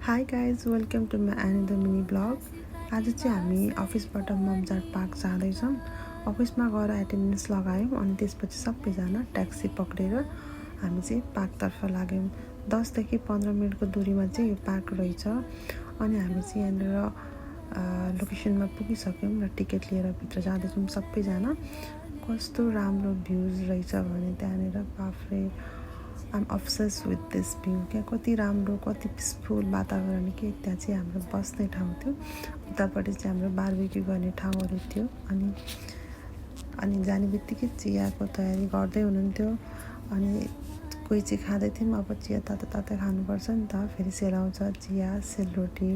High guys welcome to my another mini blog. आज चाहिँ हामी अफिसबाट ममजाट पार्क जाँदैछौँ। अफिसमा गएर एटेन्डेन्स लगायौँ अनि त्यसपछि सबैजना ट्याक्सी पक्रेर हामी चाहिँ पार्कतर्फ लाग्यौँ। 10 देखि 15 मिनटको दूरीमा चाहिँ यो पार्क रहेछ अनि हामी चाहिँ यहाँनिर लोकेसनमा पुगिसक्यौँ र टिकट लिएर भित्र जाँदैछौँ सबैजना। कस्तो राम्रो भ्युज रहेछ भने त्यहाँनिर बाफ्रे I'm obsessed with this view. क्या कति राम्रो कति पिसफुल वातावरण के त्यहाँ चाहिँ हाम्रो बस्ने ठाउँ थियो। उतापट्टि चाहिँ हाम्रो बारबेक्यू गर्ने ठाउँहरू थियो अनि जाने बित्तिकै चियाको तयारी गर्दै हुनुहुन्थ्यो अनि कोही चाहिँ खाँदै थियौँ। अब चिया तातो तातो खानुपर्छ नि त, फेरि सेलाउँछ चिया सेलरोटी,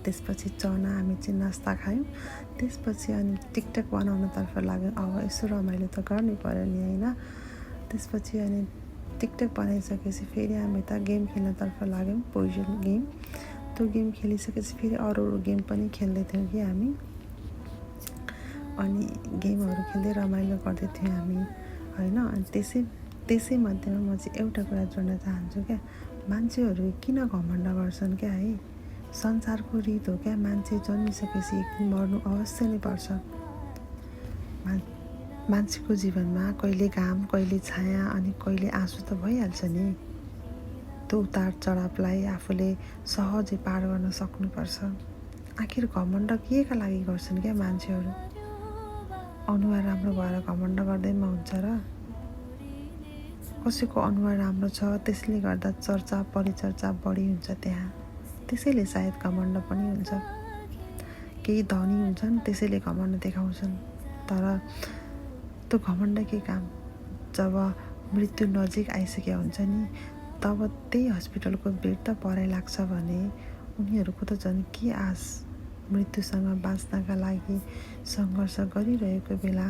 त्यसपछि चना हामी चाहिँ नास्ता खायौँ। त्यसपछि अनि टिकटक बनाउनतर्फ लाग्यौँ। अब यसो रमाइलो त गर्नै पऱ्यो नि होइन। त्यसपछि अनि टिकटक बनाइसकेपछि फेरि हामी त गेम खेल्नतर्फ लाग्यौँ, पोइजन गेम। त्यो गेम खेलिसकेपछि फेरि अरू गेम पनि खेल्दै थियौँ कि हामी। अनि गेमहरू खेल्दै रमाइलो गर्दै थियौँ हामी होइन। अनि त्यसै मध्येमा म चाहिँ एउटा कुरा जोड्न चाहन्छु क्या, मान्छेहरू किन घमण्ड गर्छन् क्या है। संसारको रीत हो क्या, मान्छे जन्मिसकेपछि एक दिन मर्नु अवश्य नै पर्छ। मान्छेको जीवनमा कहिले घाम कहिले छाया अनि कहिले आँसु त भइहाल्छ नि। त्यो उतार चढावलाई आफूले सहजै पार गर्न सक्नुपर्छ। आखिर घमण्ड के का लागि गर्छन् क्या मान्छेहरू। अनुहार राम्रो भएर घमण्ड गर्दैमा हुन्छ र। कसैको अनुहार राम्रो छ त्यसले गर्दा चर्चा परिचर्चा बढी हुन्छ त्यहाँ, त्यसैले सायद घमण्ड पनि हुन्छ। केही धनी हुन्छन् त्यसैले घमण्ड देखाउँछन्। तर त्यो घमण्ड के काम, जब मृत्यु नजिक आइसकेको हुन्छ नि तब त्यही हस्पिटलको बेड त पराइ लाग्छ भने उनीहरूको त झन् के आश। मृत्युसँग बाँच्नका लागि सङ्घर्ष गरिरहेको बेला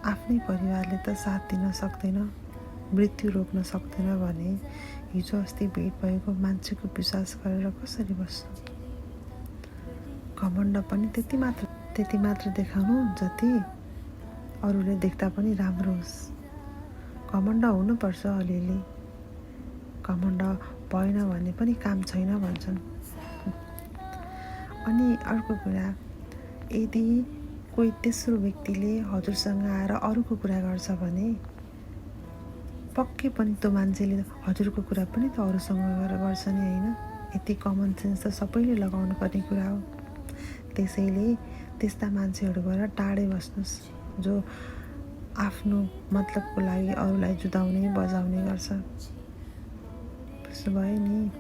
आफ्नै परिवारले त साथ दिन सक्दैन, मृत्यु रोक्न सक्दैन भने हिजो अस्ति भेट भएको मान्छेको विश्वास गरेर कसरी बस्नु। घमण्ड पनि त्यति मात्र देखाउनु जति अरूले देख्दा पनि राम्रो होस्। घमण्ड हुनुपर्छ अलिअलि, घमण्ड भएन भने पनि काम छैन भन्छन्। अनि अर्को कुरा, यदि कोही तेस्रो व्यक्तिले हजुरसँग आएर अरूको कुरा गर्छ भने पक्कै पनि त्यो मान्छेले हजुरको कुरा पनि त अरूसँग गएर गर्छ नि होइन। यति कमन सेन्स त सबैले लगाउनु पर्ने कुरा हो। त्यसैले त्यस्ता मान्छेहरूबाट टाढै बस्नुहोस् जो आफ्नो मतलबको लागि अरूलाई जुदाउने बजाउने गर्छ। त्यसो भयो नि।